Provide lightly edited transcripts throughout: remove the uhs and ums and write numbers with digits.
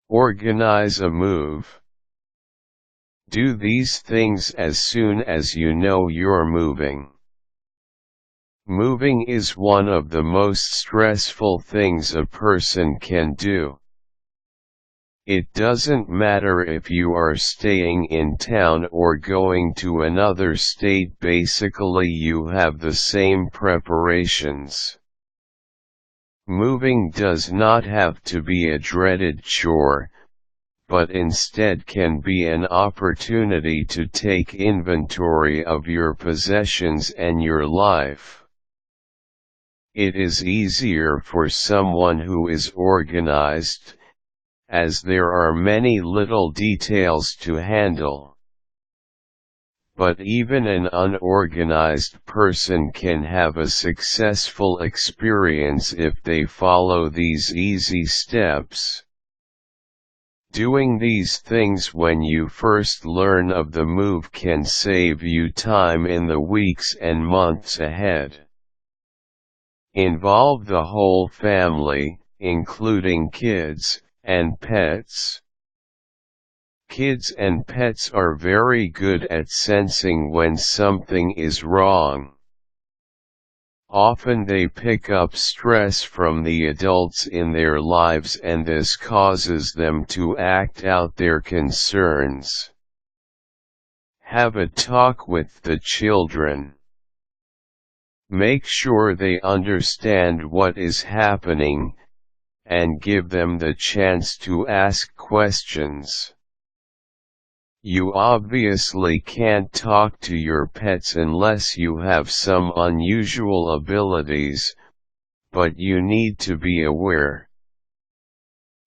Organize a move. Do these things as soon as you know you're moving. Moving is one of the most stressful things a person can do. It doesn't matter if you are staying in town or going to another state, basically you have the same preparations. Moving does not have to be a dreaded chore, but instead can be an opportunity to take inventory of your possessions and your life. It is easier for someone who is organized, as there are many little details to handle. But even an unorganized person can have a successful experience if they follow these easy steps. Doing these things when you first learn of the move can save you time in the weeks and months ahead. Involve the whole family, including kids and pets. Kids and pets are very good at sensing when something is wrong. Often they pick up stress from the adults in their lives, and this causes them to act out their concerns. Have a talk with the children. Make sure they understand what is happening, and give them the chance to ask questions. You obviously can't talk to your pets unless you have some unusual abilities, but you need to be aware.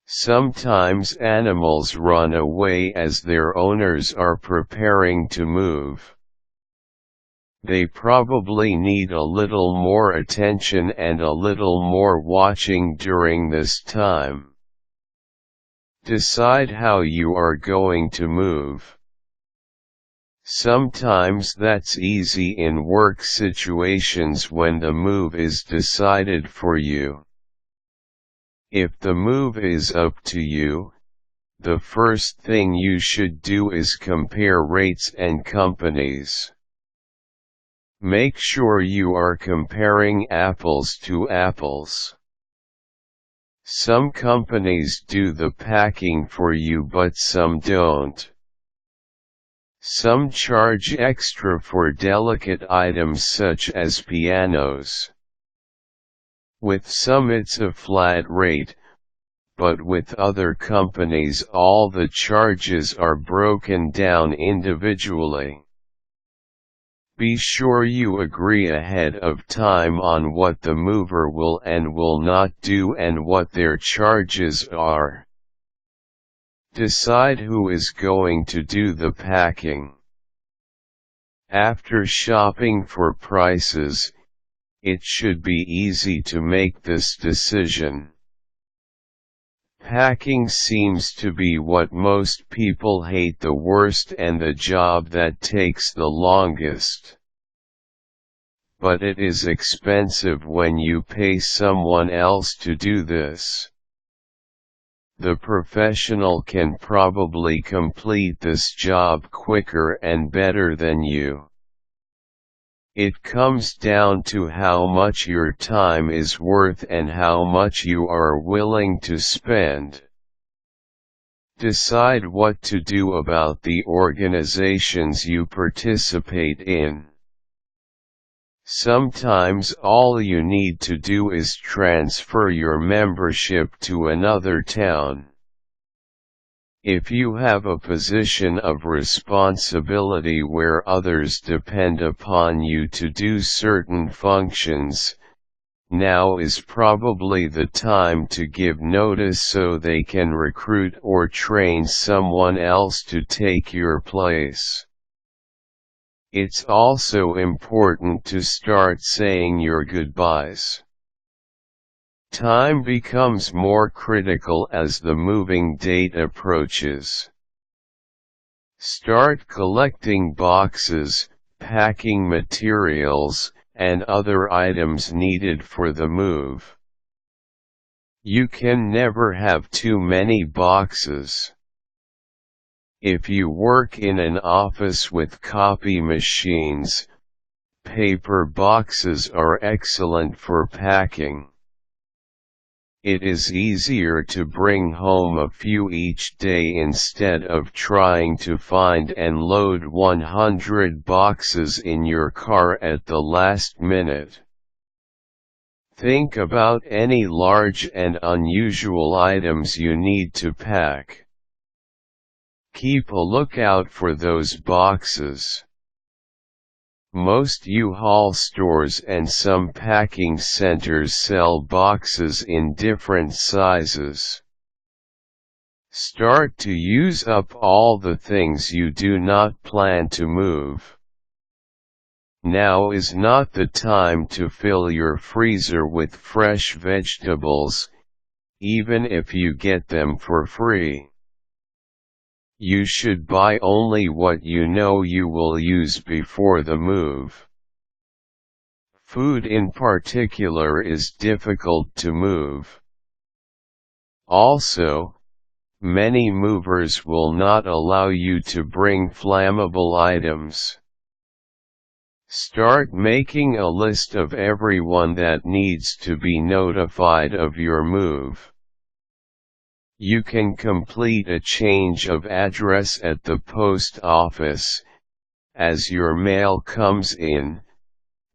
Sometimes animals run away as their owners are preparing to move. They probably need a little more attention and a little more watching during this time. Decide how you are going to move. Sometimes that's easy in work situations when the move is decided for you. If the move is up to you, the first thing you should do is compare rates and companies. Make sure you are comparing apples to apples. Some companies do the packing for you, but some don't. Some charge extra for delicate items such as pianos. With some it's a flat rate, but with other companies all the charges are broken down individually. Be sure you agree ahead of time on what the mover will and will not do and what their charges are. Decide who is going to do the packing. After shopping for prices, it should be easy to make this decision. Packing seems to be what most people hate the worst and the job that takes the longest. But it is expensive when you pay someone else to do this. The professional can probably complete this job quicker and better than you. It comes down to how much your time is worth and how much you are willing to spend. Decide what to do about the organizations you participate in. Sometimes all you need to do is transfer your membership to another town. If you have a position of responsibility where others depend upon you to do certain functions, now is probably the time to give notice so they can recruit or train someone else to take your place. It's also important to start saying your goodbyes. Time becomes more critical as the moving date approaches. Start collecting boxes, packing materials, and other items needed for the move. You can never have too many boxes. If you work in an office with copy machines, paper boxes are excellent for packing. It is easier to bring home a few each day instead of trying to find and load 100 boxes in your car at the last minute. Think about any large and unusual items you need to pack. Keep a lookout for those boxes. Most U-Haul stores and some packing centers sell boxes in different sizes. Start to use up all the things you do not plan to move. Now is not the time to fill your freezer with fresh vegetables, even if you get them for free. You should buy only what you know you will use before the move. Food in particular is difficult to move. Also, many movers will not allow you to bring flammable items. Start making a list of everyone that needs to be notified of your move. You can complete a change of address at the post office. As your mail comes in,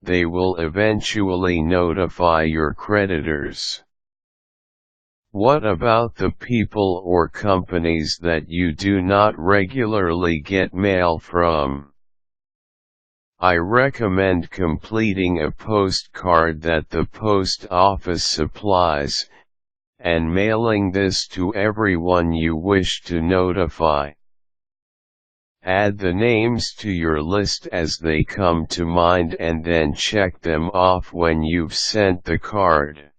they will eventually notify your creditors. What about the people or companies that you do not regularly get mail from? I recommend completing a postcard that the post office supplies, and mailing this to everyone you wish to notify. Add the names to your list as they come to mind and then check them off when you've sent the card.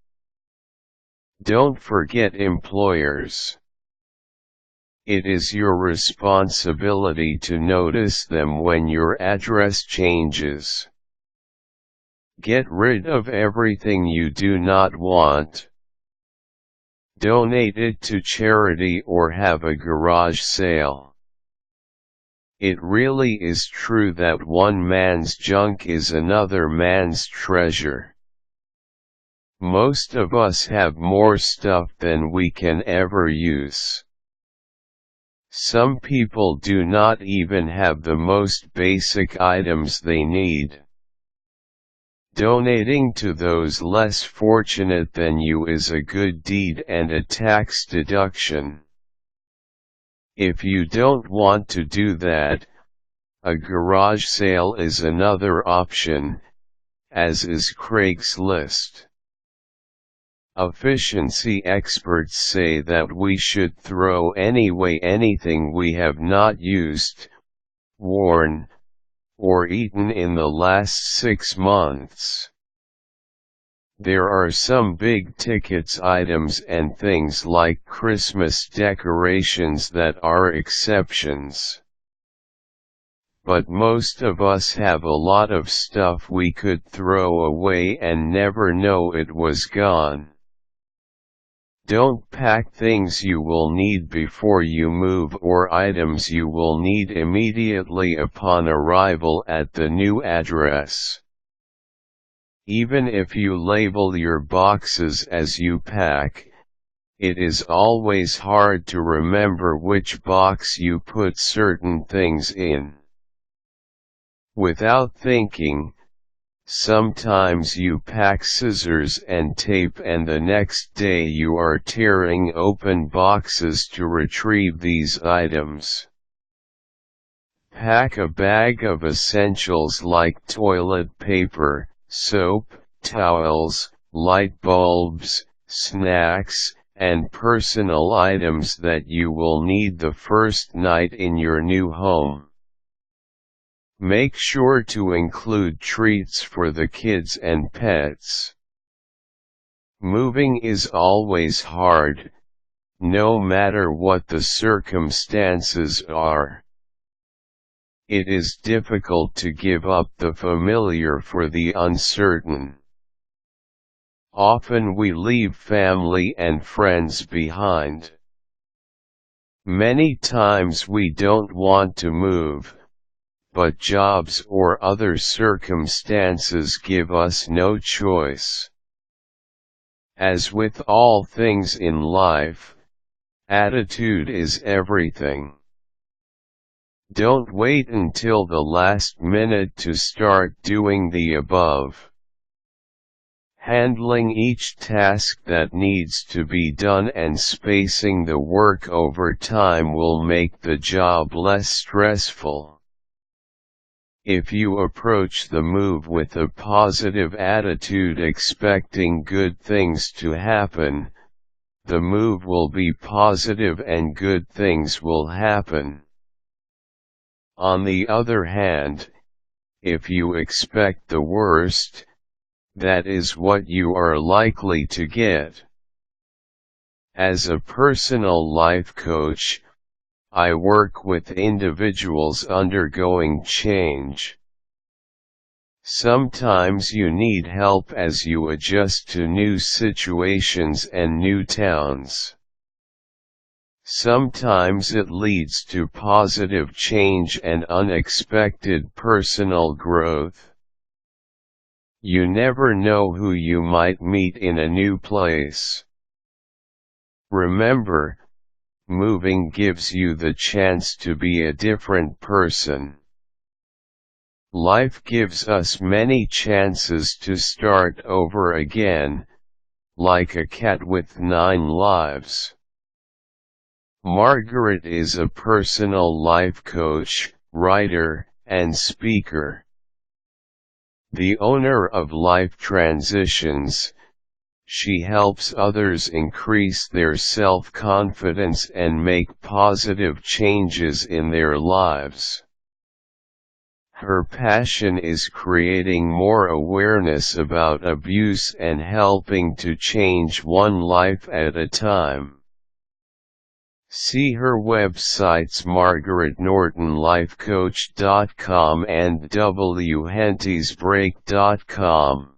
Don't forget employers. It is your responsibility to notice them when your address changes. Get rid of everything you do not want. Donate it to charity or have a garage sale. It really is true that one man's junk is another man's treasure. Most of us have more stuff than we can ever use. Some people do not even have the most basic items they need. Donating to those less fortunate than you is a good deed and a tax deduction. If you don't want to do that, a garage sale is another option, as is Craigslist. Efficiency experts say that we should throw away anything we have not used, worn, or eaten in the last 6 months. There are some big ticket items and things like Christmas decorations that are exceptions. But most of us have a lot of stuff we could throw away and never know it was gone. Don't pack things you will need before you move or items you will need immediately upon arrival at the new address. Even if you label your boxes as you pack, it is always hard to remember which box you put certain things in. Without thinking, sometimes you pack scissors and tape and the next day you are tearing open boxes to retrieve these items. Pack a bag of essentials like toilet paper, soap, towels, light bulbs, snacks, and personal items that you will need the first night in your new home. Make sure to include treats for the kids and pets. Moving is always hard, no matter what the circumstances are. It is difficult to give up the familiar for the uncertain. Often we leave family and friends behind. Many times we don't want to move, but jobs or other circumstances give us no choice. As with all things in life, attitude is everything. Don't wait until the last minute to start doing the above. Handling each task that needs to be done and spacing the work over time will make the job less stressful. If you approach the move with a positive attitude expecting good things to happen, the move will be positive and good things will happen. On the other hand, if you expect the worst, that is what you are likely to get. As a personal life coach, I work with individuals undergoing change. Sometimes you need help as you adjust to new situations and new towns. Sometimes it leads to positive change and unexpected personal growth. You never know who you might meet in a new place. Remember, moving gives you the chance to be a different person. Life gives us many chances to start over again, like a cat with 9 lives. Margaret is a personal life coach, writer, and speaker. The owner of Life Transitions, she helps others increase their self-confidence and make positive changes in their lives. Her passion is creating more awareness about abuse and helping to change one life at a time. See her websites margaretnortonlifecoach.com and whentysbreak.com.